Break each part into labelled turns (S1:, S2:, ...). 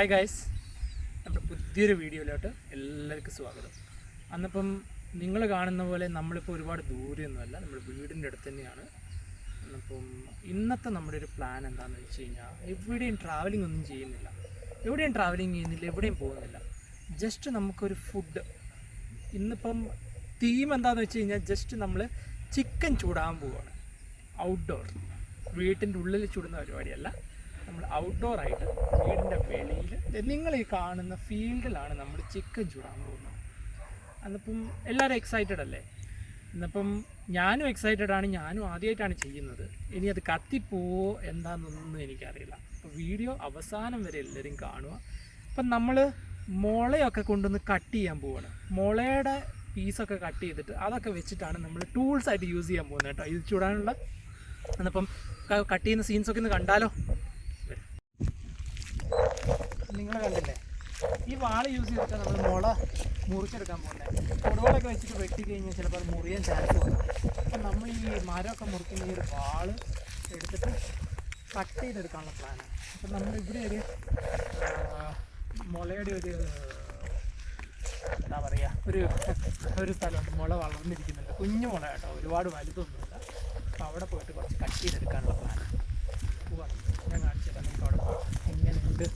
S1: Hi guys, നമ്മുടെ പുതിയൊരു വീഡിയോയിലോട്ട് എല്ലാവർക്കും സ്വാഗതം. അന്നിപ്പം നിങ്ങൾ കാണുന്ന പോലെ നമ്മളിപ്പോൾ ഒരുപാട് ദൂരെയൊന്നുമല്ല, നമ്മുടെ വീടിൻ്റെ അടുത്ത് തന്നെയാണ്. അപ്പം ഇന്നത്തെ നമ്മുടെ ഒരു പ്ലാൻ എന്താണെന്ന് വെച്ച് കഴിഞ്ഞാൽ, എവിടെയും ട്രാവലിംഗ് ഒന്നും ചെയ്യുന്നില്ല, എവിടെയും പോകുന്നില്ല. ജസ്റ്റ് നമുക്കൊരു ഫുഡ്, ഇന്നിപ്പം തീം എന്താണെന്ന് വെച്ച് കഴിഞ്ഞാൽ ജസ്റ്റ് നമ്മൾ ചിക്കൻ ചൂടാൻ പോവുകയാണ്. ഔട്ട്ഡോർ, വീട്ടിൻ്റെ ഉള്ളിൽ ചൂടുന്ന പരിപാടിയല്ല, നമ്മൾ ഔട്ട്ഡോറായിട്ട് വീടിൻ്റെ വെളിയിൽ നിങ്ങൾ ഈ കാണുന്ന ഫീൽഡിലാണ് നമ്മൾ ചിക്കൻ ചൂടാൻ പോകുന്നത്. അന്നിപ്പം എല്ലാവരും എക്സൈറ്റഡ് അല്ലേ? ഇന്നിപ്പം ഞാനും എക്സൈറ്റഡ് ആണ്, ഞാനും ആദ്യമായിട്ടാണ് ചെയ്യുന്നത്. ഇനി അത് കത്തിപ്പോവോ എന്താണെന്നൊന്നും എനിക്കറിയില്ല. അപ്പോൾ വീഡിയോ അവസാനം വരെ എല്ലാവരും കാണുക. അപ്പം നമ്മൾ മുളയൊക്കെ കൊണ്ടുവന്ന് കട്ട് ചെയ്യാൻ പോവുകയാണ്. മുളയുടെ പീസൊക്കെ കട്ട് ചെയ്തിട്ട് അതൊക്കെ വെച്ചിട്ടാണ് നമ്മൾ ടൂൾസായിട്ട് യൂസ് ചെയ്യാൻ പോകുന്നത് കേട്ടോ, ഇത് ചൂടാനുള്ള. എന്നിപ്പം കട്ട് ചെയ്യുന്ന സീൻസൊക്കെ ഒന്ന് കണ്ടാലോ? നിങ്ങൾ കണ്ടില്ലേ, ഈ വാള് യൂസ് ചെയ്തിട്ടാണ് നമ്മൾ മുള മുറിച്ചെടുക്കാൻ പോകുന്നത്. കൊടുവാളൊക്കെ വെച്ചിട്ട് വെട്ടി കഴിഞ്ഞാൽ ചിലപ്പോൾ അത് മുറിയാൻ ചാൻസ് ഉണ്ട്. അപ്പം നമ്മൾ ഈ മരമൊക്കെ മുറിക്കുന്ന ഈ ഒരു വാള് എടുത്തിട്ട് കട്ട് ചെയ്തെടുക്കാനുള്ള പ്ലാനാണ്. അപ്പം നമ്മൾ ഇവിടെ ഒരു മുളയുടെ എന്താ പറയുക, ഒരു സ്ഥലമുണ്ട്, മുള വളർന്നിരിക്കുന്നുണ്ട്, കുഞ്ഞു മുള കേട്ടോ, ഒരുപാട് വലുതൊന്നുമില്ല. അപ്പോൾ അവിടെ പോയിട്ട് കുറച്ച് കട്ട് ചെയ്തെടുക്കാനുള്ള പ്ലാനാണ്. പോവാണ്, ഞാൻ കാണിച്ചിട്ട് നമുക്ക് അവിടെ പോകാം എങ്ങനെയുണ്ട്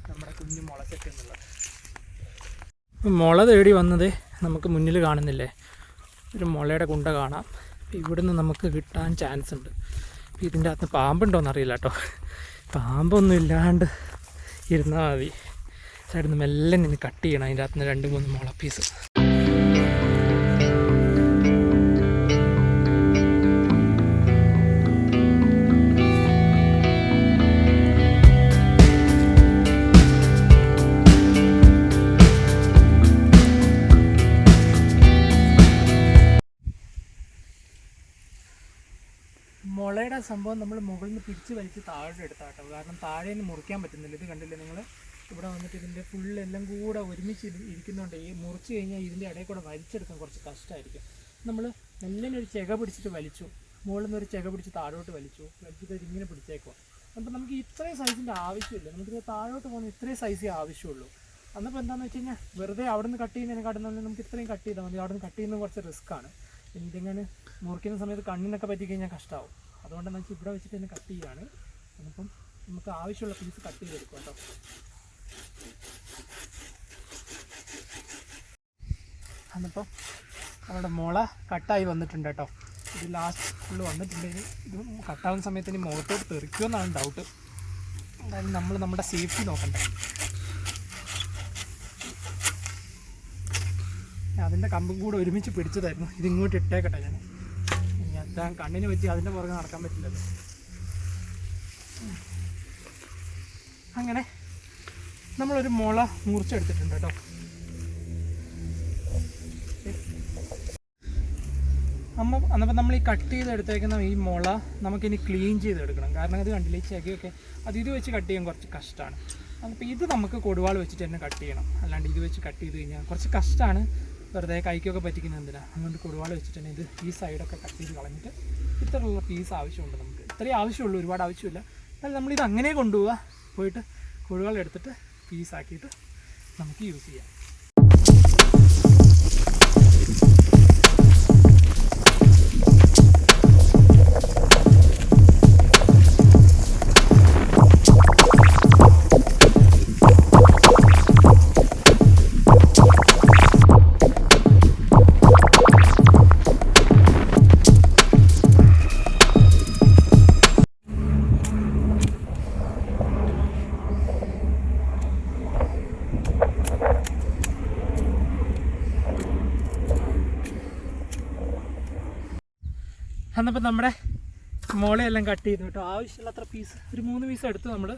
S1: നമ്മുടെ കുഞ്ഞു മുളച്ചൊക്കെ എന്നുള്ളത്. മുള തേടി വന്നത് നമുക്ക് മുന്നിൽ കാണുന്നില്ലേ, ഒരു മുളയുടെ കുണ്ട കാണാം. ഇവിടുന്ന് നമുക്ക് കിട്ടാൻ ചാൻസ് ഉണ്ട്. ഇതിൻ്റെ അകത്ത് പാമ്പുണ്ടോയെന്ന് അറിയില്ല കേട്ടോ. പാമ്പൊന്നും ഇല്ലാണ്ട് ഇരുന്നാൽ മതി. സൈഡിൽ നിന്ന് മെല്ലെ നിന്ന് കട്ട് ചെയ്യണം അതിൻ്റെ അകത്ത് നിന്ന് 2-3 മുള പീസ്. മുളയുടെ സംഭവം നമ്മൾ മുകളിൽ നിന്ന് പിടിച്ച് വലിച്ച് താഴെ എടുത്താട്ടോ, കാരണം താഴെ നിന്ന് മുറിക്കാൻ പറ്റുന്നില്ല. ഇത് കണ്ടില്ലേ നിങ്ങൾ, ഇവിടെ വന്നിട്ട് ഇതിൻ്റെ ഫുള്ളെല്ലാം കൂടെ ഒരുമിച്ച് ഇരിക്കുന്നുണ്ട്. ഈ മുറിച്ച് കഴിഞ്ഞാൽ ഇതിൻ്റെ ഇടയിൽ കൂടെ വലിച്ചെടുക്കാൻ കുറച്ച് കഷ്ടമായിരിക്കും. നമ്മൾ മെല്ലിനെ ഒരു ചെക പിടിച്ചിട്ട് വലിച്ചു, മുകളിൽ നിന്ന് ഒരു ചെക പിടിച്ച് താഴോട്ട് വലിച്ചിട്ട് ഇങ്ങനെ പിടിച്ചേക്കുക. അപ്പോൾ നമുക്ക് ഇത്രയും സൈസിൻ്റെ ആവശ്യമില്ല, നമുക്ക് താഴോട്ട് പോകുന്ന ഇത്രയും സൈസേ ആവശ്യമുള്ളൂ. അന്നപ്പോൾ എന്താണെന്ന് വെച്ച് കഴിഞ്ഞാൽ വെറുതെ അവിടെ നിന്ന് കട്ട് ചെയ്യുന്നതിനെ കാട്ടുന്ന നമുക്ക് ഇത്രയും കട്ട് ചെയ്താൽ മതി. അവിടെ നിന്ന് കട്ട് ചെയ്യുന്നത് കുറച്ച് റിസ്ക്കാണ്. ഇതിങ്ങനെ മുറിക്കുന്ന സമയത്ത് കണ്ണിനൊക്കെ പറ്റി കഴിഞ്ഞാൽ കഷ്ടമാവും. അതുകൊണ്ടെന്ന് വെച്ചാൽ ഇവിടെ വെച്ചിട്ട് തന്നെ കട്ട് ചെയ്യുകയാണ്. അപ്പം നമുക്ക് ആവശ്യമുള്ള പീസ് കട്ട് ചെയ്തെടുക്കും കേട്ടോ. എന്നിപ്പം നമ്മുടെ മുള കട്ടായി വന്നിട്ടുണ്ട് കേട്ടോ. ഇത് ലാസ്റ്റ് ഫുള്ള് വന്നിട്ടുണ്ടെങ്കിൽ ഇത് കട്ടാവുന്ന സമയത്ത് ഇനി മുഖത്തോട്ട് തെറിക്കുമെന്നാണ് ഡൗട്ട്. എന്തായാലും നമ്മൾ നമ്മുടെ സേഫ്റ്റി നോക്കണ്ടേ. അതിൻ്റെ കമ്പും കൂടെ ഒരുമിച്ച് പിടിച്ചതായിരുന്നു. ഇതിങ്ങോട്ട് ഇട്ടേക്കട്ടെ ഞാൻ. ഞാൻ കണ്ണിന് പറ്റി അതിൻ്റെ പുറകെ നടക്കാൻ പറ്റില്ലല്ലോ. അങ്ങനെ നമ്മളൊരു മുള മുറിച്ചെടുത്തിട്ടുണ്ട് കേട്ടോ. അന്നപ്പോൾ നമ്മൾ ഈ കട്ട് ചെയ്തെടുത്തേക്കുന്ന ഈ മുള നമുക്കിനി ക്ലീൻ ചെയ്തെടുക്കണം. കാരണം ഇത് കണ്ടില്ല, ഈ ചെകയൊക്കെ അത് ഇത് വെച്ച് കട്ട് ചെയ്യാൻ കുറച്ച് കഷ്ടമാണ്. അപ്പോൾ ഇത് നമുക്ക് കൊടുവാൾ വെച്ചിട്ട് തന്നെ കട്ട് ചെയ്യണം. അല്ലാണ്ട് ഇത് വെച്ച് കട്ട് ചെയ്ത് കഴിഞ്ഞാൽ കുറച്ച് കഷ്ടമാണ്, വെറുതെ കൈക്കൊക്കെ പറ്റിക്കുന്ന എന്തിനാണ്. അതുകൊണ്ട് കൊടുവാൾ വെച്ചിട്ട് തന്നെ ഇത് ഈ സൈഡൊക്കെ കട്ട് ചെയ്ത് കളഞ്ഞിട്ട് ഇത്രയുള്ള പീസ് ആവശ്യമുണ്ട് നമുക്ക്. ഇത്രയും ആവശ്യമുള്ളൂ, ഒരുപാട് ആവശ്യമില്ല. എന്നാൽ നമ്മളിത് അങ്ങനെ കൊണ്ടുപോവുക, പോയിട്ട് കൊടുവാൾ എടുത്തിട്ട് പീസാക്കിയിട്ട് നമുക്ക് യൂസ് ചെയ്യാം. അന്നപ്പോൾ നമ്മുടെ മുളയെല്ലാം കട്ട് ചെയ്തു കേട്ടോ. ആവശ്യമുള്ളത്ര പീസ് ഒരു 3 പീസ് എടുത്ത് നമ്മൾ,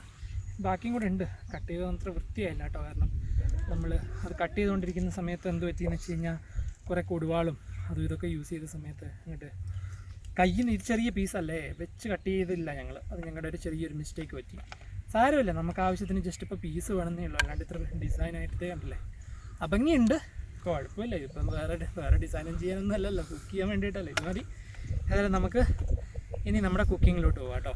S1: ബാക്കിയും കൂടെ ഉണ്ട്. കട്ട് ചെയ്ത് അത്ര വൃത്തിയായില്ല കേട്ടോ. കാരണം നമ്മൾ അത് കട്ട് ചെയ്തുകൊണ്ടിരിക്കുന്ന സമയത്ത് എന്ത് പറ്റിയെന്ന് വെച്ച് കഴിഞ്ഞാൽ കുറേ കൊടുവാളും അതും ഇതൊക്കെ യൂസ് ചെയ്ത സമയത്ത് അങ്ങോട്ട് കയ്യിൽ നിന്ന് ചെറിയ പീസല്ലേ വെച്ച് കട്ട് ചെയ്തില്ല ഞങ്ങൾ. അത് ഞങ്ങളുടെ ഒരു ചെറിയൊരു മിസ്റ്റേക്ക് പറ്റി. സാരമില്ല, നമുക്ക് ആവശ്യത്തിന് ജസ്റ്റ് ഇപ്പോൾ പീസ് വേണമെന്നേ ഉള്ളൂ, അല്ലാണ്ട് ഇത്ര ഡിസൈനായിട്ട് കണ്ടില്ലേ. അഭംഗിയുണ്ട്, കുഴപ്പമില്ല. ഇപ്പം വേറെ ഡിസൈനും ചെയ്യാനൊന്നും അല്ലല്ലോ, കുക്ക് ചെയ്യാൻ വേണ്ടിയിട്ടല്ലേ, ഇത് മതി. ഏതായാലും നമുക്ക് ഇനി നമ്മുടെ കുക്കിങ്ങിലോട്ട് പോകാം കേട്ടോ.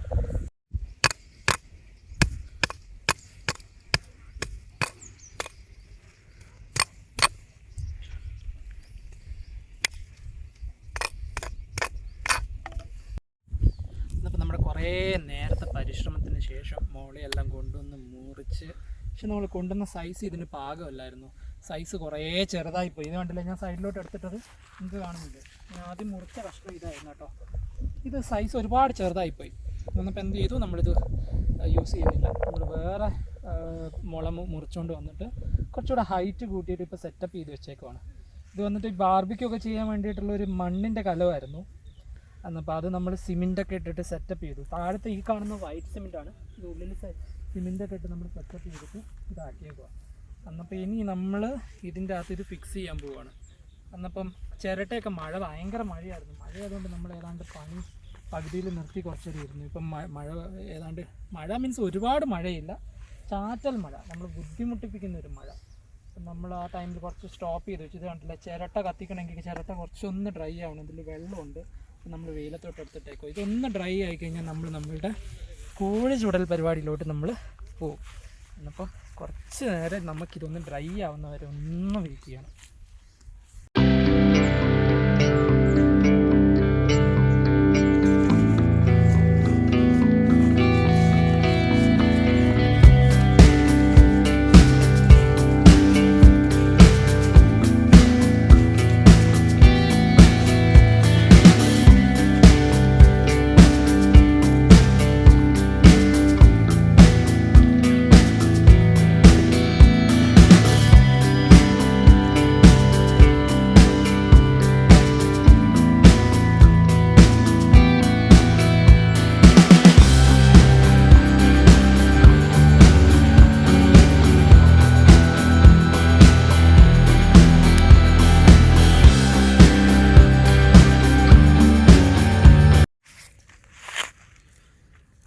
S1: കുറേ നേരത്തെ പരിശ്രമത്തിന് ശേഷം മോളെയെല്ലാം കൊണ്ടുവന്ന് മുറിച്ച്, പക്ഷെ നമ്മൾ കൊണ്ടുവന്ന സൈസ് ഇതിന് പാകമല്ലായിരുന്നു. സൈസ് കുറേ ചെറുതായിപ്പോയി. ഇത് കണ്ടില്ല, ഞാൻ സൈഡിലോട്ട് എടുത്തിട്ടത് നിങ്ങൾക്ക് കാണുന്നില്ല. ഞാൻ ആദ്യം മുറിച്ച കഷ്ണം ഇതായിരുന്നു കേട്ടോ. ഇത് സൈസ് ഒരുപാട് ചെറുതായിപ്പോയി. എന്നിപ്പോൾ എന്ത് ചെയ്തു, നമ്മളിത് യൂസ് ചെയ്യുന്നില്ല. നമ്മൾ വേറെ മുള മുറിച്ചുകൊണ്ട് വന്നിട്ട് കുറച്ചുകൂടെ ഹൈറ്റ് കൂട്ടിയിട്ട് ഇപ്പോൾ സെറ്റപ്പ് ചെയ്ത് വെച്ചേക്കുവാണ്. ഇത് വന്നിട്ട് ബാർബിക്കൊക്കെ ചെയ്യാൻ വേണ്ടിയിട്ടുള്ള ഒരു മണ്ണിൻ്റെ കലമായിരുന്നു. എന്നപ്പോൾ അത് നമ്മൾ സിമെൻറ്റൊക്കെ ഇട്ടിട്ട് സെറ്റപ്പ് ചെയ്തു. താഴത്തെ ഈ കാണുന്ന വൈറ്റ് സിമെൻറ്റാണ്. ഇത് ഉള്ളിൽ സിമെൻറ്റൊക്കെ ഇട്ട് നമ്മൾ സെറ്റപ്പ് ചെയ്തിട്ട് ഇതാക്കിയേക്കുക. എന്നപ്പോൾ ഇനി നമ്മൾ ഇതിൻ്റെ അകത്ത് ഇത് ഫിക്സ് ചെയ്യാൻ പോവുകയാണ്. എന്നപ്പം ചിരട്ടയൊക്കെ ഭയങ്കര മഴയായിരുന്നു. മഴയായതുകൊണ്ട് നമ്മൾ ഏതാണ്ട് പണി പകുതിയിൽ നിർത്തി കുറച്ചൊരു ഇരുന്നു. ഇപ്പം മഴ മീൻസ് ഒരുപാട് മഴയില്ല, ചാറ്റൽ മഴ, നമ്മൾ ബുദ്ധിമുട്ടിപ്പിക്കുന്ന ഒരു മഴ. അപ്പം നമ്മൾ ആ ടൈമിൽ കുറച്ച് സ്റ്റോപ്പ് ചെയ്ത് വെച്ചു. ഇത് കണ്ടില്ല, ചിരട്ട കത്തിക്കണമെങ്കിൽ ചിരട്ട കുറച്ചൊന്ന് ഡ്രൈ ആവണം. ഇതിൽ വെള്ളമുണ്ട്, നമ്മൾ വെയിലത്തോട്ട് എടുത്തിട്ടേക്കോ. ഇതൊന്ന് ഡ്രൈ ആയിക്കഴിഞ്ഞാൽ നമ്മളുടെ കോഴി ചുടൽ പരിപാടിയിലോട്ട് നമ്മൾ പോകും. എന്നപ്പോൾ കുറച്ച് നേരം നമുക്കിതൊന്ന് ഡ്രൈ ആവുന്നവരെ ഒന്ന് വെയിറ്റ് ചെയ്യണം.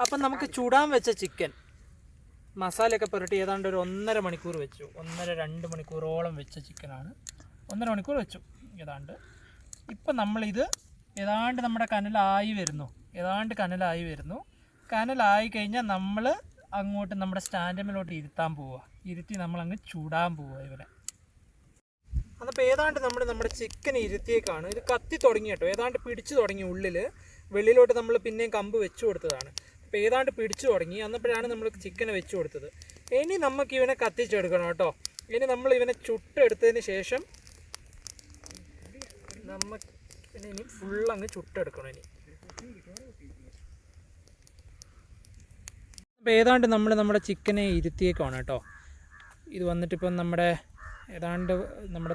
S1: അപ്പം നമുക്ക് ചുടാൻ വെച്ച ചിക്കൻ മസാലയൊക്കെ പുരട്ടി ഏതാണ്ട് ഒരു 1.5 മണിക്കൂർ വെച്ചു. 1.5-2 മണിക്കൂറോളം വെച്ച ചിക്കനാണ്. 1.5 മണിക്കൂർ വെച്ചു ഏതാണ്ട്. ഇപ്പം നമ്മളിത് ഏതാണ്ട് നമ്മുടെ കനലായി വരുന്നു. കനലായി കഴിഞ്ഞാൽ നമ്മൾ അങ്ങോട്ട് നമ്മുടെ സ്റ്റാൻഡിലോട്ട് ഇരുത്താൻ പോവുക. ഇരുത്തി നമ്മളങ്ങ് ചൂടാൻ പോവുക ഇവരെ. അതപ്പോൾ ഏതാണ്ട് നമ്മുടെ ചിക്കൻ ഇരുത്തിയേക്കാണ്. ഇത് കത്തി തുടങ്ങി കേട്ടോ, ഏതാണ്ട് പിടിച്ചു തുടങ്ങി ഉള്ളിൽ. വെളിയിലോട്ട് നമ്മൾ പിന്നെയും കമ്പ് വെച്ചു കൊടുത്തതാണ്. അപ്പോൾ ഏതാണ്ട് പിടിച്ചു തുടങ്ങി. അന്നപ്പോഴാണ് നമ്മൾ ചിക്കനെ വെച്ച് കൊടുത്തത്. ഇനി നമുക്ക് ഇവനെ കത്തിച്ചെടുക്കണം കേട്ടോ. ഇനി നമ്മൾ ഇവനെ ചുട്ടെടുത്തതിന് ശേഷം ഇനി ഫുള്ളങ്ങ് ചുട്ടെടുക്കണം. ഇനി അപ്പോൾ ഏതാണ്ട് നമ്മുടെ ചിക്കനെ ഇരുത്തിയേക്കാണ് കേട്ടോ. ഇത് വന്നിട്ടിപ്പം നമ്മുടെ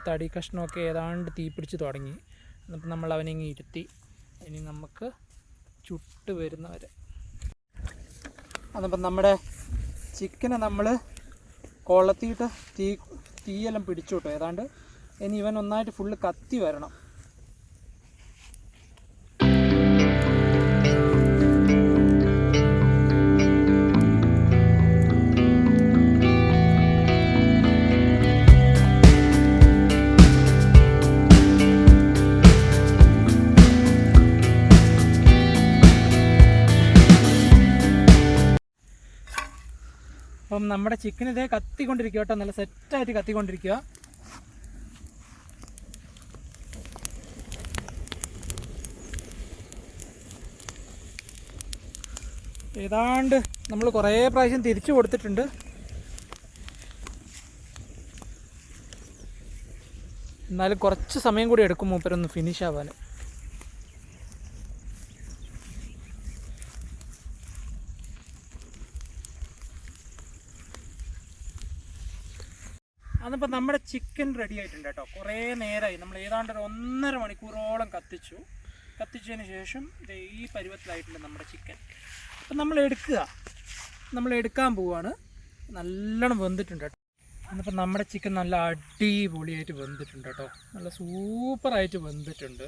S1: തടി കഷ്ണമൊക്കെ ഏതാണ്ട് തീ പിടിച്ച് തുടങ്ങി. എന്നിട്ട് നമ്മൾ അവനെ ഇങ്ങ് ഇരുത്തി. ഇനി നമുക്ക് ചുട്ട് വരുന്നവരെ. അതപ്പം നമ്മുടെ ചിക്കനെ നമ്മൾ കൊളത്തിയിട്ട് തീയെല്ലാം പിടിച്ചു കേട്ടോ ഏതാണ്ട്. ഇനി ഇവൻ ഒന്നായിട്ട് ഫുള്ള് കത്തി വരണം. അപ്പം നമ്മുടെ ചിക്കൻ ഇതേ കത്തിക്കൊണ്ടിരിക്കുക കേട്ടോ, നല്ല സെറ്റായിട്ട് കത്തിക്കൊണ്ടിരിക്കുക. ഏതാണ്ട് നമ്മൾ കുറേ പ്രാവശ്യം തിരിച്ചു കൊടുത്തിട്ടുണ്ട്. എന്നാലും കുറച്ച് സമയം കൂടി എടുക്കും മൂപ്പരൊന്ന് ഫിനിഷ് ആവാൻ. അതിപ്പോൾ നമ്മുടെ ചിക്കൻ റെഡി ആയിട്ടുണ്ട് കേട്ടോ. കുറേ നേരമായി, നമ്മൾ ഏതാണ്ട് ഒരു 1.5 മണിക്കൂറോളം കത്തിച്ചതിന് ശേഷം ഇത് ഈ പരുവത്തിലായിട്ടുണ്ട് നമ്മുടെ ചിക്കൻ. അപ്പം നമ്മൾ എടുക്കാൻ പോവുകയാണ്. നല്ലോണം വെന്തിട്ടുണ്ട് കേട്ടോ. എന്നിപ്പോൾ നമ്മുടെ ചിക്കൻ നല്ല അടിപൊളിയായിട്ട് വെന്തിട്ടുണ്ട് കേട്ടോ. നല്ല സൂപ്പറായിട്ട് വെന്തിട്ടുണ്ട്.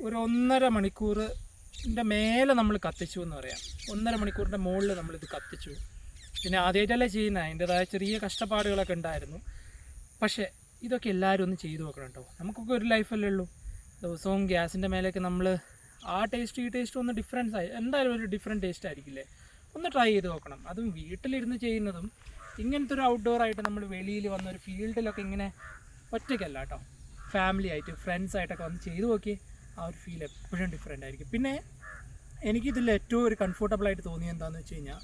S1: ഒരു 1.5 മണിക്കൂറിൻ്റെ മേലെ നമ്മൾ കത്തിച്ചു എന്ന് പറയാം. 1.5 മണിക്കൂറിൻ്റെ മുകളിൽ നമ്മളിത് കത്തിച്ചു. പിന്നെ ആദ്യമായിട്ടല്ലേ ചെയ്യുന്നത്, അതിൻ്റെതായ ചെറിയ കഷ്ടപ്പാടുകളൊക്കെ ഉണ്ടായിരുന്നു. പക്ഷേ ഇതൊക്കെ എല്ലാവരും ഒന്ന് ചെയ്തു നോക്കണം കേട്ടോ. നമുക്കൊക്കെ ഒരു ലൈഫല്ലേ ഉള്ളൂ. ദിവസവും ഗ്യാസിൻ്റെ മേലേക്ക് നമ്മൾ ആ ടേസ്റ്റ് ഈ ടേസ്റ്റ് ഒന്ന് ഡിഫറൻസ് ആയി, എന്തായാലും ഒരു ഡിഫറെൻറ്റ് ടേസ്റ്റ് ആയിരിക്കില്ലേ. ഒന്ന് ട്രൈ ചെയ്ത് നോക്കണം. അതും വീട്ടിലിരുന്ന് ചെയ്യുന്നതും ഇങ്ങനത്തെ ഒരു ഔട്ട്ഡോർ ആയിട്ട് നമ്മൾ വെളിയിൽ വന്ന ഒരു ഫീൽഡിലൊക്കെ ഇങ്ങനെ ഒറ്റയ്ക്കല്ല കേട്ടോ, ഫാമിലി ആയിട്ട് ഫ്രണ്ട്സായിട്ടൊക്കെ വന്ന് ചെയ്ത് നോക്കി ആ ഒരു ഫീൽ എപ്പോഴും ഡിഫറെൻ്റ് ആയിരിക്കും. പിന്നെ എനിക്കിതിൽ ഏറ്റവും ഒരു കംഫർട്ടബിളായിട്ട് തോന്നിയത് എന്താണെന്ന് വെച്ച് കഴിഞ്ഞാൽ,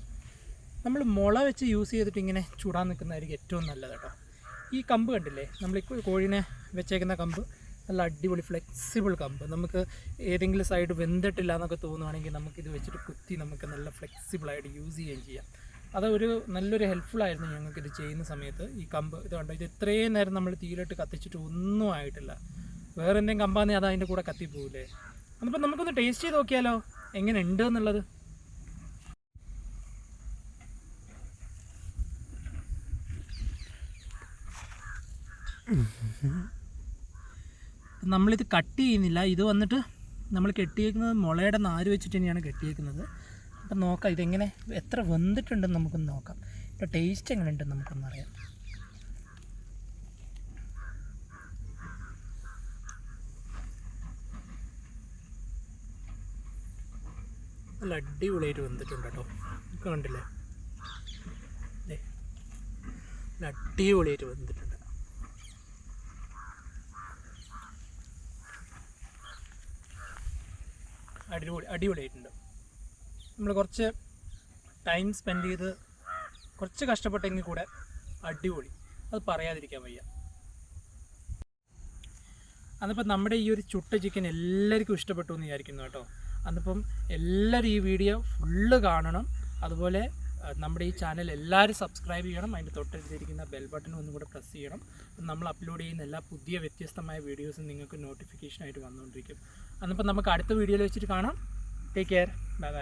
S1: നമ്മൾ മുള വെച്ച് യൂസ് ചെയ്തിട്ട് ഇങ്ങനെ ചുടാൻ നിൽക്കുന്നതായിരിക്കും ഏറ്റവും നല്ലത് കേട്ടോ. ഈ കമ്പ് കണ്ടില്ലേ, നമ്മൾ ഈ കോഴിനെ വെച്ചേക്കുന്ന കമ്പ് നല്ല അടിപൊളി ഫ്ലെക്സിബിൾ കമ്പ്. നമുക്ക് ഏതെങ്കിലും സൈഡ് വെന്തിട്ടില്ല എന്നൊക്കെ തോന്നുവാണെങ്കിൽ നമുക്കിത് വെച്ചിട്ട് കുത്തി നമുക്ക് നല്ല ഫ്ലെക്സിബിളായിട്ട് യൂസ് ചെയ്യുകയും ചെയ്യാം. അതൊരു നല്ലൊരു ഹെൽപ്ഫുള്ളായിരുന്നു ഞങ്ങൾക്കിത് ചെയ്യുന്ന സമയത്ത്. ഈ കമ്പ് ഇത് കണ്ടോ, ഇത് ഇത്രയും നേരം നമ്മൾ തീയിലിട്ട് കത്തിച്ചിട്ട് ഒന്നും ആയിട്ടില്ല. വേറെ എന്തെങ്കിലും കമ്പാണെങ്കിൽ അത് അതിൻ്റെ കൂടെ കത്തിപ്പോവില്ലേ. അപ്പോൾ നമുക്കൊന്ന് ടേസ്റ്റ് ചെയ്ത് നോക്കിയാലോ എങ്ങനെ ഉണ്ട് എന്നുള്ളത്. നമ്മളിത് കട്ട് ചെയ്യുന്നില്ല, ഇത് വന്നിട്ട് നമ്മൾ കെട്ടിയേക്കുന്നത് മുളയുടെ നാര് വെച്ചിട്ട് തന്നെയാണ് കെട്ടിയേക്കുന്നത്. അപ്പം നോക്കാം ഇതെങ്ങനെ എത്ര വെന്തിട്ടുണ്ടെന്ന് നമുക്കൊന്ന് നോക്കാം. ഇപ്പോൾ ടേസ്റ്റ് എങ്ങനെ ഉണ്ടെന്ന് നമുക്കൊന്ന് അറിയാം. നല്ല അടിപൊളിയായിട്ട് വെന്തിട്ടുണ്ട് കേട്ടോ. നമുക്ക് കണ്ടില്ലേ, നല്ല അടിപൊളിയായിട്ട് വെന്തിട്ടുണ്ട്. അടിപൊളിയായിട്ടുണ്ട്. നമ്മൾ കുറച്ച് ടൈം സ്പെൻഡ് ചെയ്ത് കുറച്ച് കഷ്ടപ്പെട്ടെങ്കിൽ കൂടെ അടിപൊളി, അത് പറയാതിരിക്കാൻ വയ്യ. അതിപ്പോൾ നമ്മുടെ ഈ ഒരു ചുട്ട ചിക്കൻ എല്ലാവർക്കും ഇഷ്ടപ്പെട്ടു എന്ന് വിചാരിക്കുന്നു കേട്ടോ. അതിപ്പം എല്ലാവരും ഈ വീഡിയോ ഫുള്ള് കാണണം. അതുപോലെ നമ്മുടെ ഈ ചാനൽ എല്ലാവരും സബ്സ്ക്രൈബ് ചെയ്യണം. അതിൻ്റെ തൊട്ടടുത്തിരിക്കുന്ന ബെൽ ബട്ടൺ ഒന്നും കൂടെ പ്രസ് ചെയ്യണം. നമ്മൾ അപ്ലോഡ് ചെയ്യുന്ന എല്ലാ പുതിയ വ്യത്യസ്തമായ വീഡിയോസും നിങ്ങൾക്ക് നോട്ടിഫിക്കേഷനായിട്ട് വന്നുകൊണ്ടിരിക്കും. അന്നിപ്പം നമുക്ക് അടുത്ത വീഡിയോയിൽ വെച്ചിട്ട് കാണാം. Take care, bye bye.